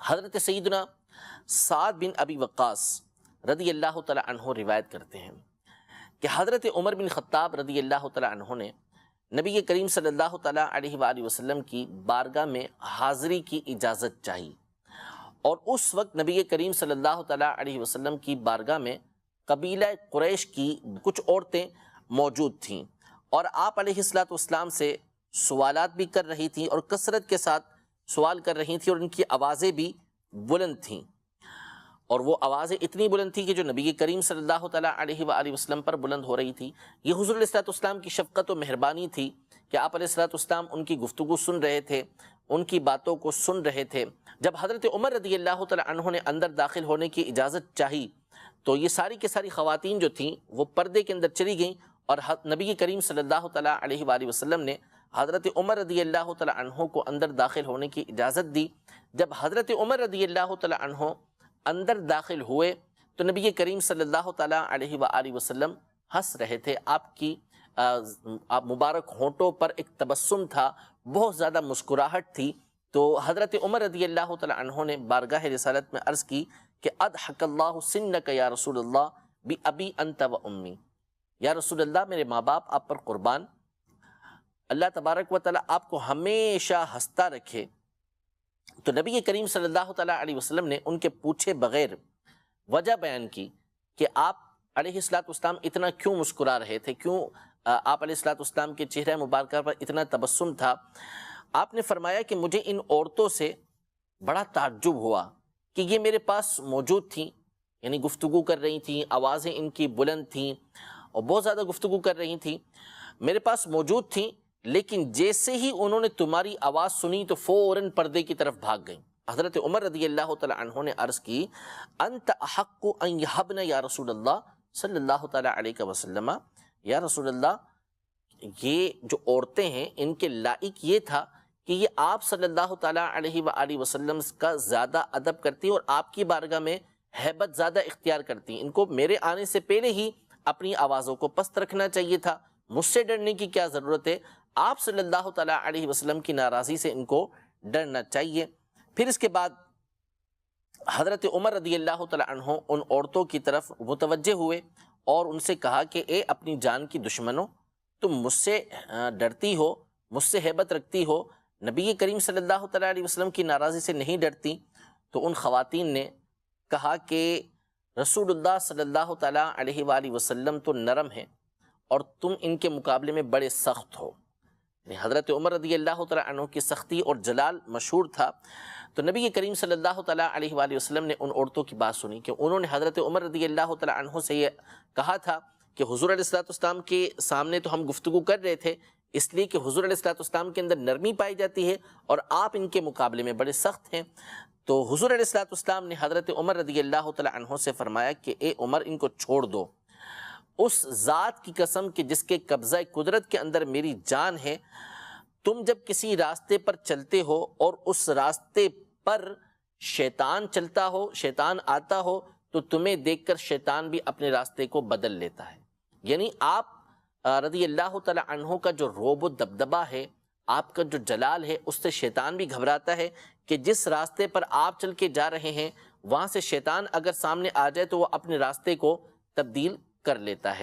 حضرت سیدنا سعد بن ابی وقاص رضی اللہ تعالی عنہ روایت کرتے ہیں کہ حضرت عمر بن خطاب رضی اللہ تعالی عنہ نے نبی کریم صلی اللہ تعالی علیہ وآلہ وسلم کی بارگاہ میں حاضری کی اجازت چاہی، اور اس وقت نبی کریم صلی اللہ تعالی علیہ وسلم کی بارگاہ میں قبیلہ قریش کی کچھ عورتیں موجود تھیں، اور آپ علیہ السلام سے سوالات بھی کر رہی تھیں اور کثرت کے ساتھ سوال کر رہی تھیں، اور ان کی آوازیں بھی بلند تھیں، اور وہ آوازیں اتنی بلند تھی کہ جو نبی کریم صلی اللہ تعالیٰ علیہ وآلہ وسلم پر بلند ہو رہی تھی۔ یہ حضور علیہ السلام کی شفقت و مہربانی تھی کہ آپ علیہ السلام ان کی گفتگو سن رہے تھے، ان کی باتوں کو سن رہے تھے۔ جب حضرت عمر رضی اللہ تعالیٰ عنہ نے اندر داخل ہونے کی اجازت چاہی تو یہ ساری کی ساری خواتین جو تھیں وہ پردے کے اندر چلی گئیں، اور نبی کریم صلی اللہ تعالیٰ علیہ وآلہ وسلم نے حضرت عمر رضی اللہ تعالیٰ عنہ کو اندر داخل ہونے کی اجازت دی۔ جب حضرت عمر رضی اللہ تعالیٰ عنہ اندر داخل ہوئے تو نبی کریم صلی اللہ تعالیٰ علیہ وآلہ وسلم ہنس رہے تھے، آپ کی مبارک ہونٹوں پر ایک تبسم تھا، بہت زیادہ مسکراہٹ تھی۔ تو حضرت عمر رضی اللہ تعالیٰ عنہ نے بارگاہ رسالت میں عرض کی کہ اضحک اللہ سنک یا رسول اللہ بابی انت و امی، یا رسول اللہ میرے ماں باپ آپ پر قربان، اللہ تبارک و تعالیٰ آپ کو ہمیشہ ہنستا رکھے۔ تو نبی کریم صلی اللہ تعالیٰ علیہ وسلم نے ان کے پوچھے بغیر وجہ بیان کی کہ آپ علیہ السلام اتنا کیوں مسکرا رہے تھے، کیوں آپ علیہ السلام کے چہرہ مبارکہ پر اتنا تبسم تھا۔ آپ نے فرمایا کہ مجھے ان عورتوں سے بڑا تعجب ہوا کہ یہ میرے پاس موجود تھیں، یعنی گفتگو کر رہی تھیں، آوازیں ان کی بلند تھیں اور بہت زیادہ گفتگو کر رہی تھیں، میرے پاس موجود تھیں، لیکن جیسے ہی انہوں نے تمہاری آواز سنی تو فوراً پردے کی طرف بھاگ گئیں۔ حضرت عمر رضی اللہ تعالیٰ عنہ نے عرض کی انت احق ان یہبن یا رسول اللہ صلی اللہ تعالیٰ علیہ وسلم، یا رسول اللہ یہ جو عورتیں ہیں ان کے لائق یہ تھا کہ یہ آپ صلی اللہ تعالیٰ علیہ وآلہ وسلم کا زیادہ ادب کرتی اور آپ کی بارگاہ میں ہیبت زیادہ اختیار کرتی، ان کو میرے آنے سے پہلے ہی اپنی آوازوں کو پست رکھنا چاہیے تھا، مجھ سے ڈرنے کی کیا ضرورت ہے، آپ صلی اللہ تعالیٰ علیہ وسلم کی ناراضی سے ان کو ڈرنا چاہیے۔ پھر اس کے بعد حضرت عمر رضی اللہ تعالیٰ عنہ ان عورتوں کی طرف متوجہ ہوئے اور ان سے کہا کہ اے اپنی جان کی دشمنوں، تم مجھ سے ڈرتی ہو، مجھ سے ہیبت رکھتی ہو، نبی کریم صلی اللہ تعالیٰ علیہ وسلم کی ناراضی سے نہیں ڈرتی۔ تو ان خواتین نے کہا کہ رسول اللہ صلی اللہ تعالیٰ علیہ وآلہ وسلم تو نرم ہیں اور تم ان کے مقابلے میں بڑے سخت ہو، یعنی حضرت عمر رضی اللہ تعالیٰ عنہ کی سختی اور جلال مشہور تھا۔ تو نبی کریم صلی اللہ تعالیٰ علیہ وآلہ وسلم نے ان عورتوں کی بات سنی کہ انہوں نے حضرت عمر رضی اللہ تعالیٰ عنہ سے یہ کہا تھا کہ حضور علیہ السلام کے سامنے تو ہم گفتگو کر رہے تھے اس لیے کہ حضور علیہ السلام کے اندر نرمی پائی جاتی ہے اور آپ ان کے مقابلے میں بڑے سخت ہیں۔ تو حضور علیہ السلام نے حضرت عمر رضی اللہ تعالیٰ عنہ سے فرمایا کہ اے عمر ان کو چھوڑ دو، اس ذات کی قسم کہ جس کے قبضہ قدرت کے اندر میری جان ہے، تم جب کسی راستے پر چلتے ہو اور اس راستے پر شیطان چلتا ہو، شیطان آتا ہو، تو تمہیں دیکھ کر شیطان بھی اپنے راستے کو بدل لیتا ہے، یعنی آپ رضی اللہ تعالیٰ عنہ کا جو رعب و دبدبہ ہے، آپ کا جو جلال ہے، اس سے شیطان بھی گھبراتا ہے کہ جس راستے پر آپ چل کے جا رہے ہیں وہاں سے شیطان اگر سامنے آ جائے تو وہ اپنے راستے کو تبدیل کر لیتا ہے۔